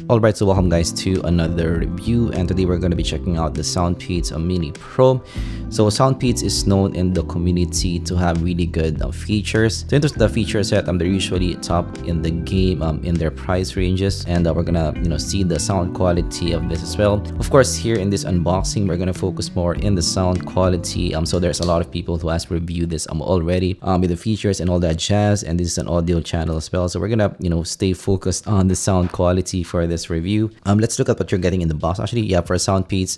Alright, so welcome guys to another review, and today we're going to be checking out the Soundpeats Mini Pro. So Soundpeats is known in the community to have really good features. So in terms of the feature set, they're usually top in the game in their price ranges, and we're gonna see the sound quality of this as well. Of course, here in this unboxing, we're gonna focus more in the sound quality. So there's a lot of people who has reviewed this already with the features and all that jazz, and this is an audio channel as well. So we're gonna stay focused on the sound quality for this review. Let's look at what you're getting in the box. Actually, yeah, for Soundpeats,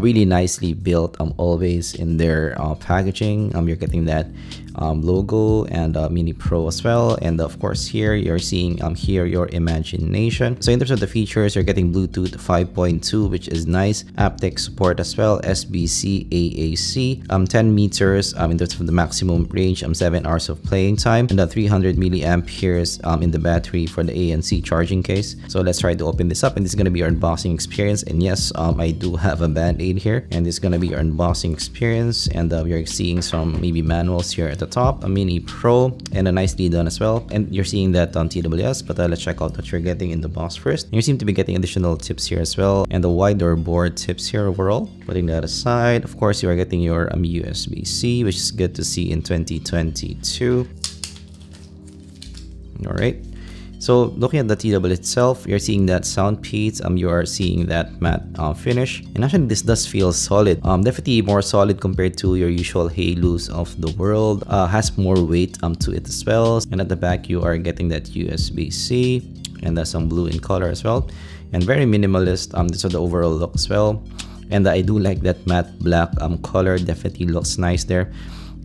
really nicely built always in their packaging. You're getting that logo and Mini Pro as well, and of course here you're seeing Hear Your Imagination. So in terms of the features, you're getting Bluetooth 5.2, which is nice, aptX support as well, SBC, AAC, 10 meters in terms of the maximum range, 7 hours of playing time, and 300 milliamperes in the battery for the ANC charging case. So let's try to open this up, and this is going to be our unboxing experience. And yes, I do have a Band-Aid here, and this is going to be our unboxing experience, and we're seeing some maybe manuals here at the top, a Mini Pro, and a nicely done as well. And you're seeing that on TWS, but let's check out what you're getting in the box first. You seem to be getting additional tips here as well, and the wider board tips here overall. Putting that aside, of course, you are getting your USB-C, which is good to see in 2022. All right. So looking at the TWS itself, you're seeing that Soundpeats, you are seeing that matte finish, and actually this does feel solid. Definitely more solid compared to your usual Halos of the world. Has more weight to it as well. And at the back, you are getting that USB-C, and some blue in color as well, and very minimalist. This is the overall look as well. And I do like that matte black color. Definitely looks nice there.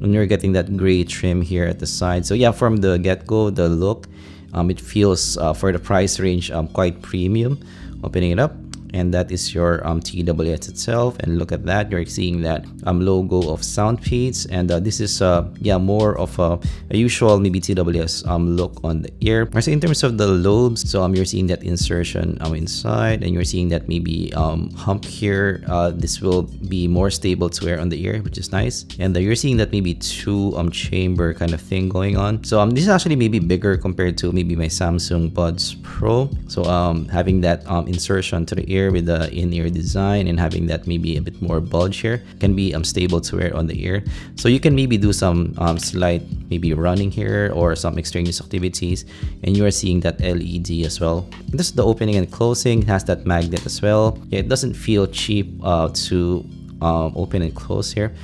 And you're getting that gray trim here at the side. So yeah, from the get-go, the look, it feels for the price range quite premium. Opening it up, and that is your TWS itself, and look at that, you're seeing that logo of Soundpeats, and this is yeah, more of a usual maybe TWS look on the ear. So in terms of the lobes, so you're seeing that insertion inside, and you're seeing that maybe hump here. This will be more stable to wear on the ear, which is nice. And you're seeing that maybe two chamber kind of thing going on. So this is actually maybe bigger compared to maybe my Samsung Buds Pro. So having that insertion to the ear with the in-ear design, and having that maybe a bit more bulge here, can be stable to wear on the ear. So you can maybe do some slight maybe running here or some extraneous activities, and you are seeing that LED as well. This is the opening and closing. It has that magnet as well. Yeah, it doesn't feel cheap to open and close here,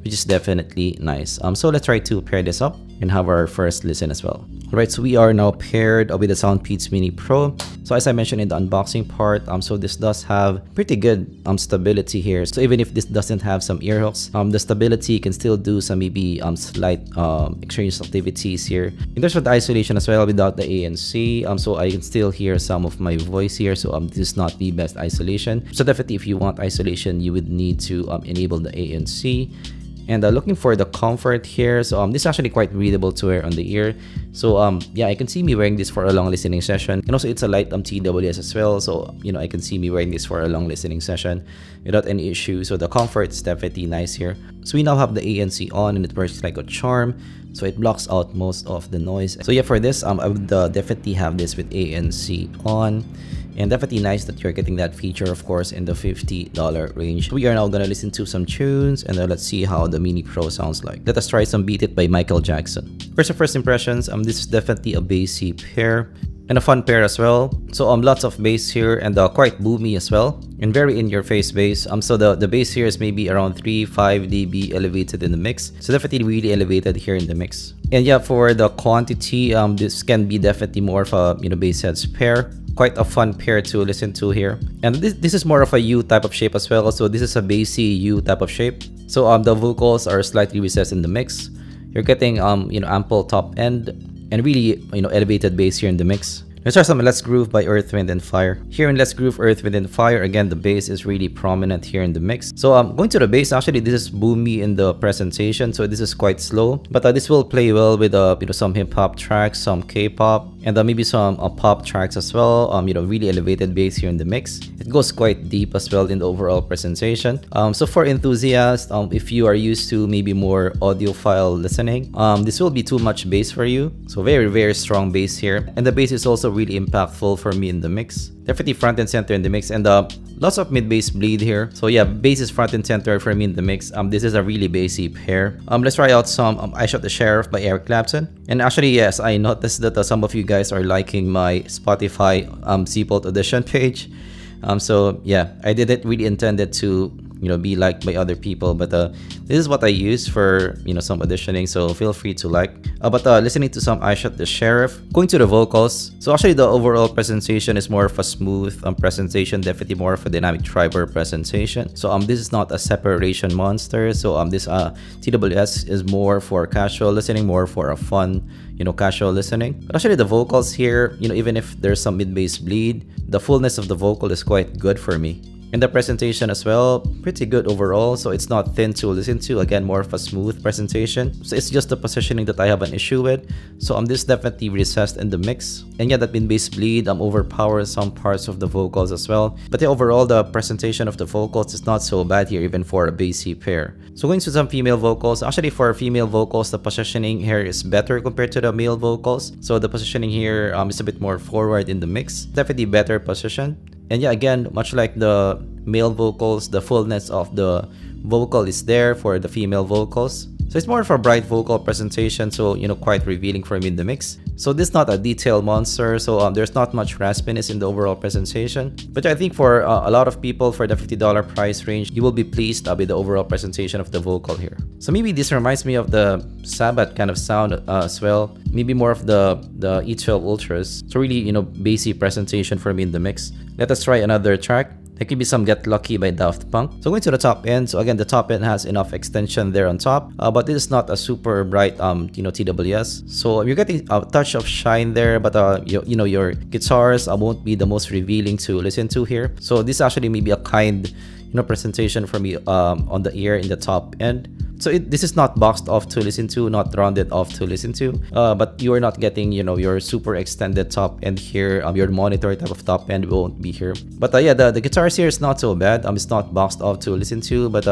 which is definitely nice. So let's try to pair this up and have our first listen as well. Alright, so we are now paired with the Soundpeats Mini Pro. So as I mentioned in the unboxing part, so this does have pretty good stability here. So even if this doesn't have some ear hooks, the stability can still do some maybe slight extraneous activities here. In terms of the isolation as well, without the ANC, so I can still hear some of my voice here. So this is not the best isolation. So definitely, if you want isolation, you would need to enable the ANC. And looking for the comfort here, so this is actually quite readable to wear on the ear. So yeah, I can see me wearing this for a long listening session, and also it's a light TWS as well. So I can see me wearing this for a long listening session without any issue. So the comfort is definitely nice here. So we now have the ANC on, and it works like a charm. So it blocks out most of the noise. So yeah, for this, I would definitely have this with ANC on. And definitely nice that you're getting that feature, of course, in the $50 range. We are now gonna listen to some tunes, and let's see how the Mini Pro sounds like. Let us try some Beat It by Michael Jackson. First impressions, this is definitely a bassy pair, and a fun pair as well. So lots of bass here, and quite boomy as well, and very in-your-face bass. So the bass here is maybe around 3-5 dB elevated in the mix. So definitely really elevated here in the mix. And yeah, for the quantity, this can be definitely more of a bass heads pair. Quite a fun pair to listen to here. And this is more of a U type of shape as well. So this is a bassy U type of shape. So the vocals are slightly recessed in the mix. You're getting ample top end, and really elevated bass here in the mix. Let's try some Let's Groove by Earth, Wind & Fire. Here in Let's Groove, Earth, Wind & Fire, again, the bass is really prominent here in the mix. So going to the bass, actually, this is boomy in the presentation, so this is quite slow. But this will play well with some hip-hop tracks, some K-pop, and maybe some pop tracks as well. Really elevated bass here in the mix. It goes quite deep as well in the overall presentation. So for enthusiasts, if you are used to maybe more audiophile listening, this will be too much bass for you. So very, very strong bass here. And the bass is also also really impactful for me in the mix. Definitely front and center in the mix, and lots of mid-bass bleed here. So yeah, bass is front and center for me in the mix. This is a really bassy pair. Let's try out some I Shot the Sheriff by Eric Clapton. And actually, yes, I noticed that some of you guys are liking my Spotify Seatbelt Audition page. So yeah, I didn't really intend it to be liked by other people, but this is what I use for some auditioning, so feel free to like. But listening to some I Shot the Sheriff, going to the vocals. So actually the overall presentation is more of a smooth presentation, definitely more of a dynamic driver presentation. So this is not a separation monster. So this TWS is more for casual listening, more for a fun casual listening. But actually the vocals here, even if there's some mid-bass bleed, the fullness of the vocal is quite good for me. And the presentation as well, pretty good overall. So it's not thin to listen to. Again, more of a smooth presentation. So it's just the positioning that I have an issue with. So this definitely recessed in the mix. And yeah, that mid-bass bleed overpowers some parts of the vocals as well. But yeah, overall, the presentation of the vocals is not so bad here, even for a bassy pair. So going to some female vocals. Actually, for female vocals, the positioning here is better compared to the male vocals. So the positioning here is a bit more forward in the mix. Definitely better position. And yeah, again, much like the male vocals, the fullness of the vocal is there for the female vocals. So it's more of a bright vocal presentation, so quite revealing for me in the mix. So this is not a detailed monster, so there's not much raspiness in the overall presentation. But I think for a lot of people, for the $50 price range, you will be pleased with the overall presentation of the vocal here. So maybe this reminds me of the Sabbath kind of sound as well. Maybe more of the E12 Ultras. So really, bassy presentation for me in the mix. Let us try another track. There could be some Get Lucky by Daft Punk. So going to the top end. So again, the top end has enough extension there on top, but this is not a super bright TWS. So you're getting a touch of shine there, but your guitars won't be the most revealing to listen to here. So this actually may be a kind presentation for me on the ear in the top end. So this is not boxed off to listen to, not rounded off to listen to, but you are not getting, your super extended top end here. Your monitor type of top end won't be here. But yeah, the guitars here is not so bad. It's not boxed off to listen to, but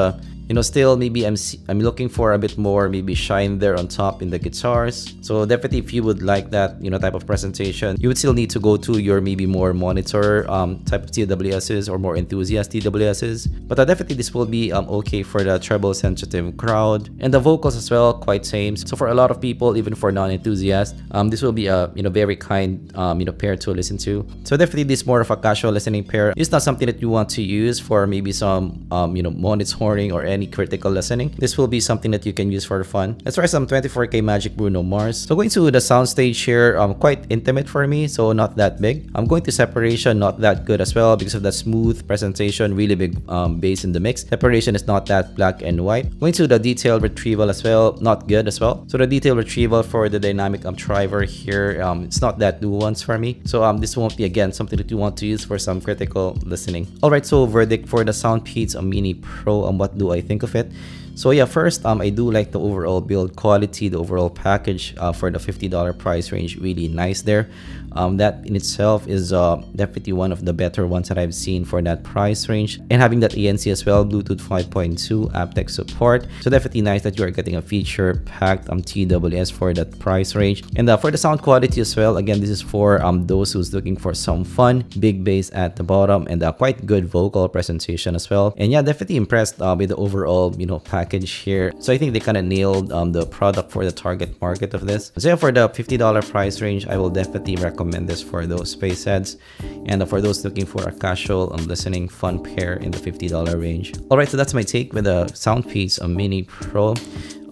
still maybe I'm looking for a bit more maybe shine there on top in the guitars. So definitely if you would like that type of presentation, you would still need to go to your maybe more monitor type of TWSs or more enthusiast TWSs. But definitely this will be okay for the treble sensitive crowd. And the vocals as well, quite same. So for a lot of people, even for non-enthusiasts, this will be a very kind pair to listen to. So definitely this more of a casual listening pair. It's not something that you want to use for maybe some monitoring or any critical listening. This will be something that you can use for fun. Let's try some 24K Magic Bruno Mars. So going to the soundstage here, quite intimate for me, so not that big. I'm going to separation, not that good as well because of that smooth presentation, really big bass in the mix. Separation is not that black and white. Going to the detail retrieval as well, not good as well. So the detail retrieval for the dynamic driver here, it's not that nuanced for me. So this won't be again something that you want to use for some critical listening. Alright, so verdict for the Soundpeats Mini Pro, what do I think of it? So yeah, first, I do like the overall build quality, the overall package for the $50 price range, really nice there. That in itself is definitely one of the better ones that I've seen for that price range. And having that ANC as well, Bluetooth 5.2 aptX support. So definitely nice that you are getting a feature-packed TWS for that price range. And for the sound quality as well, again, this is for those who's looking for some fun, big bass at the bottom, and quite good vocal presentation as well. And yeah, definitely impressed with the overall, package here. So I think they kind of nailed the product for the target market of this. So yeah, for the $50 price range, I will definitely recommend this for those space heads and for those looking for a casual listening fun pair in the $50 range. Alright, so that's my take with the Soundpeats Mini Pro.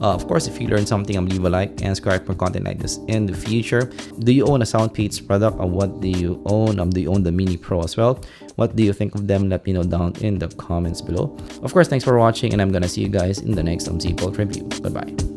Of course, if you learned something, leave a like and subscribe for content like this in the future. Do you own a Soundpeats product, or what do you own? Do you own the Mini Pro as well? What do you think of them? Let me know down in the comments below. Of course, thanks for watching, and I'm gonna see you guys in the next Seatbelt review. Goodbye.